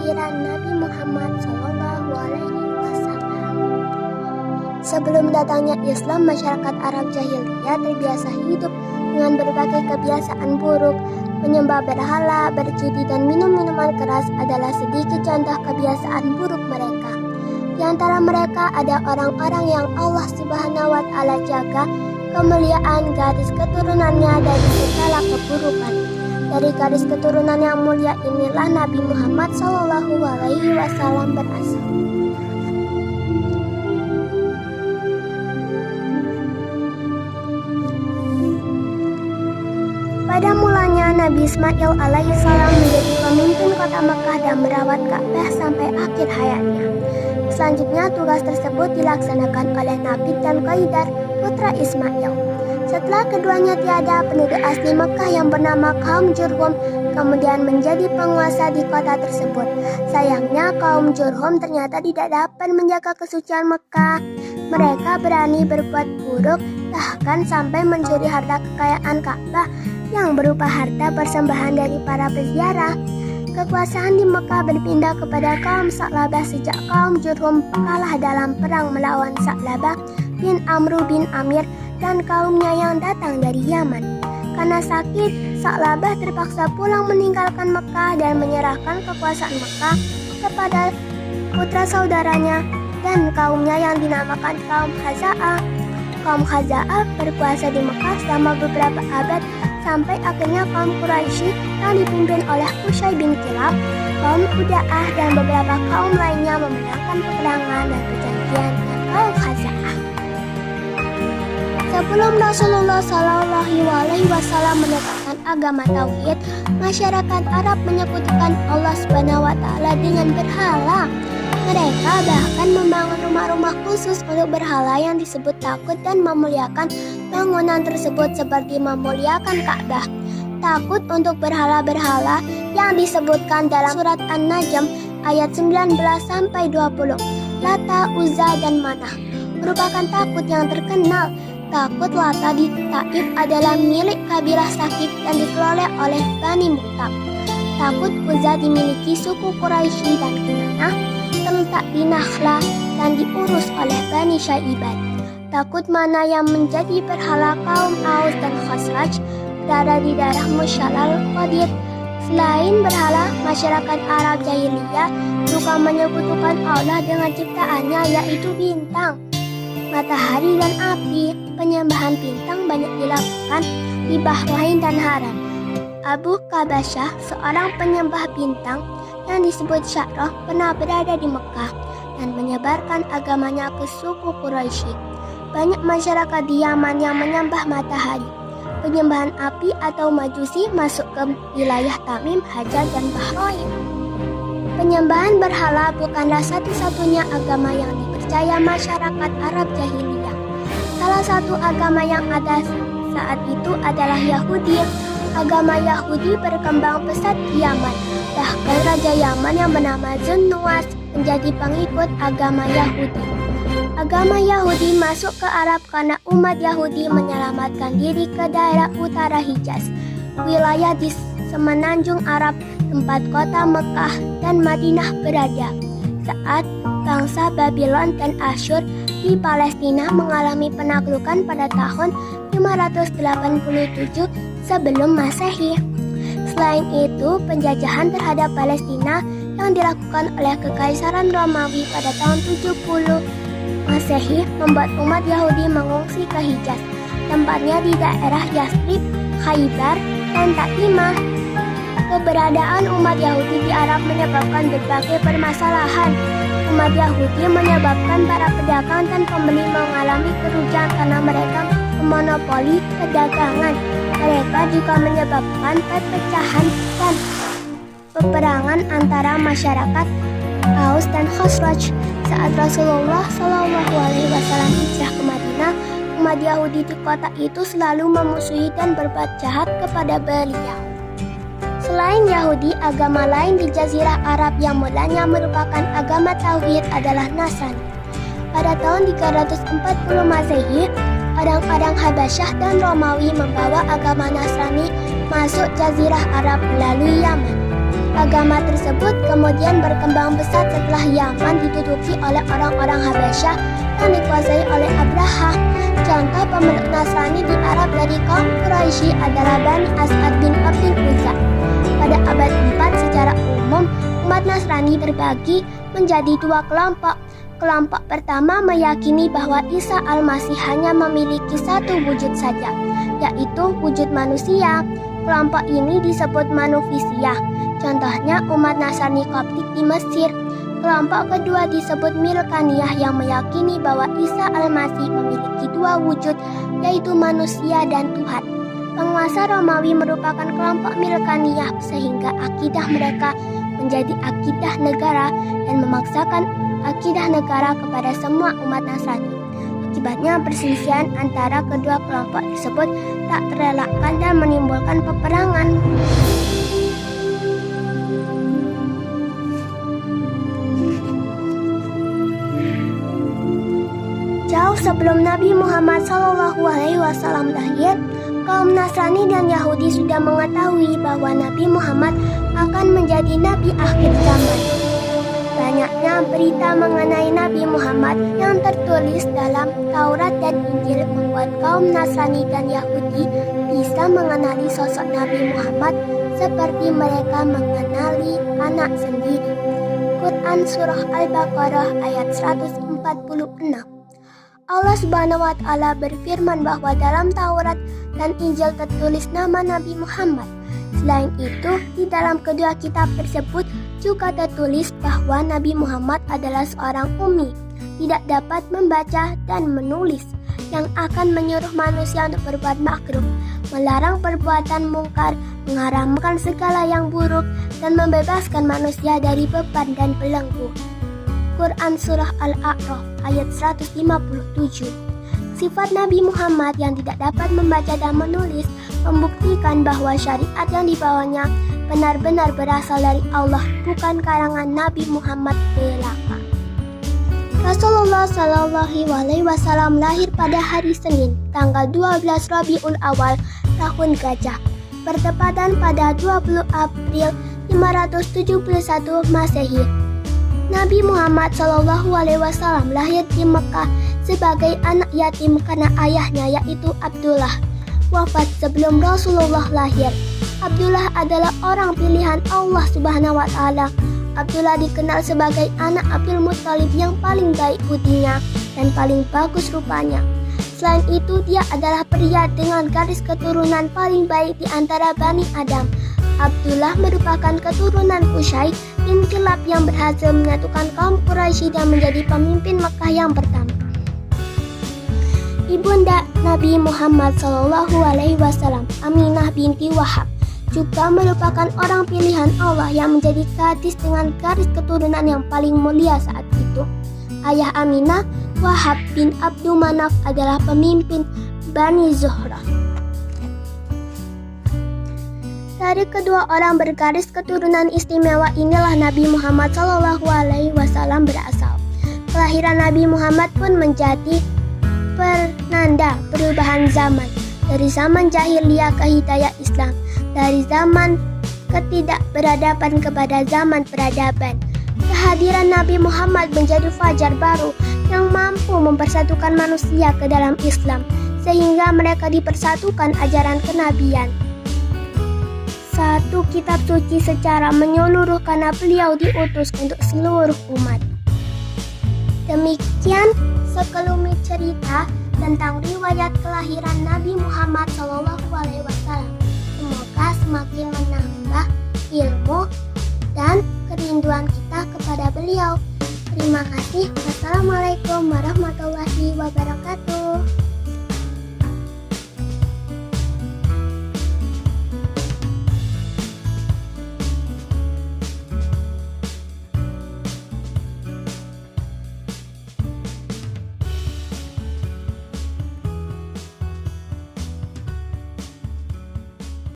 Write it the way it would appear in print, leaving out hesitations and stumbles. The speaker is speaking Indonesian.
kelahiran Nabi Muhammad SAW. Sebelum datangnya Islam, masyarakat Arab jahiliyah terbiasa hidup dengan berbagai kebiasaan buruk. Menyembah berhala, berjudi, dan minum minuman keras adalah sedikit contoh kebiasaan buruk mereka. Di antara mereka ada orang-orang yang Allah Subhanahu wa Ta'ala jaga kemuliaan garis keturunannya dari segala keburukan. Dari garis keturunan yang mulia inilah Nabi Muhammad SAW berasal. Pada mulanya Nabi Ismail alaihissalam menjadi pemimpin kota Mekah dan merawat Ka'bah sampai akhir hayatnya. Selanjutnya tugas tersebut dilaksanakan oleh Nabi dan Qaidar, putra Ismail. Setelah keduanya tiada, penduduk asli Mekah yang bernama kaum Jurhum kemudian menjadi penguasa di kota tersebut. Sayangnya kaum Jurhum ternyata tidak dapat menjaga kesucian Mekah. Mereka berani berbuat buruk, bahkan sampai mencuri harta kekayaan Ka'bah yang berupa harta persembahan dari para peziarah. Kekuasaan di Mekah berpindah kepada kaum Sa'labah sejak kaum Jurhum kalah dalam perang melawan Sa'labah bin Amru bin Amir dan kaumnya yang datang dari Yaman. Karena sakit, Sa'labah terpaksa pulang meninggalkan Mekah dan menyerahkan kekuasaan Mekah kepada putra saudaranya dan kaumnya yang dinamakan kaum Khaza'ah. Kaum Khaza'ah berkuasa di Mekah selama beberapa abad sampai akhirnya kaum Quraisy yang dipimpin oleh Qusay bin Kilab, kaum Quda'ah dan beberapa kaum lainnya memenangkan peperangan dan perjanjian dengan kaum Khaza'ah. Sebelum Rasulullah SAW menetapkan agama tauhid, masyarakat Arab menyekutukan Allah Subhanahu wa Ta'ala dengan berhala. Mereka bahkan membangun rumah-rumah khusus untuk berhala yang disebut takut dan memuliakan bangunan tersebut seperti memuliakan Ka'bah. Takut untuk berhala-berhala yang disebutkan dalam surat An-Najm ayat 19-20. Lata, Uzza, dan Manah merupakan takut yang terkenal. Takut Lata di Taif adalah milik kabilah Sakif dan dikelola oleh Bani Mu'tab. Takut Uzza dimiliki suku Quraisy dan Kinanah, terletak di Nakhla dan diurus oleh Bani Syaibat. Takut Mana yang menjadi berhala kaum Aus dan Khazraj berada di daerah Musyalal Qadir. Selain berhala, masyarakat Arab jahiliyah juga menyekutukan Allah dengan ciptaannya, yaitu bintang, matahari, dan api. Penyembahan bintang banyak dilakukan di Bahrain dan Haran. Abu Qabasyah, seorang penyembah bintang yang disebut Sya'rah, pernah berada di Mekah dan menyebarkan agamanya ke suku Quraisy. Banyak masyarakat di Yaman yang menyembah matahari. Penyembahan api atau majusi masuk ke wilayah Tamim, Hajar, dan Bahrain. Penyembahan berhala bukanlah satu-satunya agama yang dipercaya masyarakat Arab jahiliyah. Salah satu agama yang ada saat itu adalah Yahudi. Agama Yahudi berkembang pesat di Yaman. Bahkan Raja Yaman yang bernama Zun-Nuwas menjadi pengikut agama Yahudi. Agama Yahudi masuk ke Arab karena umat Yahudi menyelamatkan diri ke daerah utara Hijaz, wilayah di semenanjung Arab tempat kota Mekah dan Madinah berada. Saat bangsa Babylon dan Asyur di Palestina mengalami penaklukan pada tahun 587 sebelum Masehi. Selain itu, penjajahan terhadap Palestina yang dilakukan oleh Kekaisaran Romawi pada tahun 70 Masehi membuat umat Yahudi mengungsi ke Hijaz, tempatnya di daerah Yasrib, Khaybar, dan Tatimah. Keberadaan umat Yahudi di Arab menyebabkan berbagai permasalahan. Umat Yahudi menyebabkan para pedagang dan pembeli mengalami kerugian karena mereka memonopoli perdagangan. Mereka juga menyebabkan perpecahan dan peperangan antara masyarakat Aus dan Khazraj. Saat Rasulullah SAW hijrah ke Madinah, umat Yahudi di kota itu selalu memusuhi dan berbuat jahat kepada beliau. Selain Yahudi, agama lain di Jazirah Arab yang mulanya merupakan agama tauhid adalah Nasrani. Pada tahun 340 Masehi, orang-orang Habasyah dan Romawi membawa agama Nasrani masuk Jazirah Arab melalui Yaman. Agama tersebut kemudian berkembang pesat setelah Yaman diduduki oleh orang-orang Habasyah yang dikuasai oleh Abraha. Contoh pemeluk Nasrani di Arab dari kaum Quraisy adalah Bani As'ad bin Abdul Uzza. Pada abad 4 secara umum, umat Nasrani terbagi menjadi dua kelompok. Kelompok pertama meyakini bahwa Isa Al-Masih hanya memiliki satu wujud saja, yaitu wujud manusia. Kelompok ini disebut Manufisiyah. Contohnya umat Nasrani Koptik di Mesir. Kelompok kedua disebut Milkaniyah yang meyakini bahwa Isa Al-Masih memiliki dua wujud, yaitu manusia dan Tuhan. Penguasa Romawi merupakan kelompok Milkaniyah sehingga akidah mereka menjadi akidah negara dan memaksakan akidah negara kepada semua umat Nasrani. Akibatnya perselisihan antara kedua kelompok tersebut tak terelakkan dan menimbulkan peperangan. Jauh sebelum Nabi Muhammad SAW lahir, kaum Nasrani dan Yahudi sudah mengetahui bahwa Nabi Muhammad akan menjadi nabi akhir zaman. Banyaknya berita mengenai Nabi Muhammad yang tertulis dalam Taurat dan Injil membuat kaum Nasrani dan Yahudi bisa mengenali sosok Nabi Muhammad seperti mereka mengenali anak sendiri. Quran Surah Al-Baqarah ayat 146. Allah Subhanahu wa Ta'ala berfirman bahwa dalam Taurat dan Injil tertulis nama Nabi Muhammad. Selain itu, di dalam kedua kitab tersebut juga tertulis bahwa Nabi Muhammad adalah seorang ummi, tidak dapat membaca dan menulis, yang akan menyuruh manusia untuk berbuat makruh, melarang perbuatan mungkar, mengharamkan segala yang buruk, dan membebaskan manusia dari beban dan belenggu. Quran Surah Al-A'raf ayat 157. Sifat Nabi Muhammad yang tidak dapat membaca dan menulis membuktikan bahwa syariat yang dibawanya benar-benar berasal dari Allah, bukan karangan Nabi Muhammad belaka. Rasulullah SAW lahir pada hari Senin, tanggal 12 Rabiul Awal tahun Gajah, bertepatan pada 20 April 571 Masehi. Nabi Muhammad SAW lahir di Mekah sebagai anak yatim karena ayahnya yaitu Abdullah wafat sebelum Rasulullah lahir. Abdullah adalah orang pilihan Allah Subhanahu wa Ta'ala. Abdullah dikenal sebagai anak Abdul Muttalib yang paling baik budinya dan paling bagus rupanya. Selain itu, dia adalah pria dengan garis keturunan paling baik di antara Bani Adam. Abdullah merupakan keturunan Qusay bin Kilab yang berhasil menyatukan kaum Quraisy dan menjadi pemimpin Mekah yang pertama. Ibunda Nabi Muhammad SAW, Aminah binti Wahab, juga merupakan orang pilihan Allah yang menjadi gadis dengan garis keturunan yang paling mulia saat itu. Ayah Aminah, Wahab bin Abdul Manaf, adalah pemimpin Bani Zuhrah. Dari kedua orang bergaris keturunan istimewa inilah Nabi Muhammad SAW berasal. Kelahiran Nabi Muhammad pun menjadi penanda perubahan zaman, dari zaman jahiliyah ke hidayah Islam, dari zaman ketidakberadaban kepada zaman peradaban. Kehadiran Nabi Muhammad menjadi fajar baru yang mampu mempersatukan manusia ke dalam Islam, sehingga mereka dipersatukan ajaran kenabian. Satu kitab suci secara menyeluruh karena beliau diutus untuk seluruh umat. Demikian sekelumit cerita tentang riwayat kelahiran Nabi Muhammad SAW. Semoga semakin menambah ilmu dan kerinduan kita kepada beliau. Terima kasih. Wassalamualaikum warahmatullahi wabarakatuh.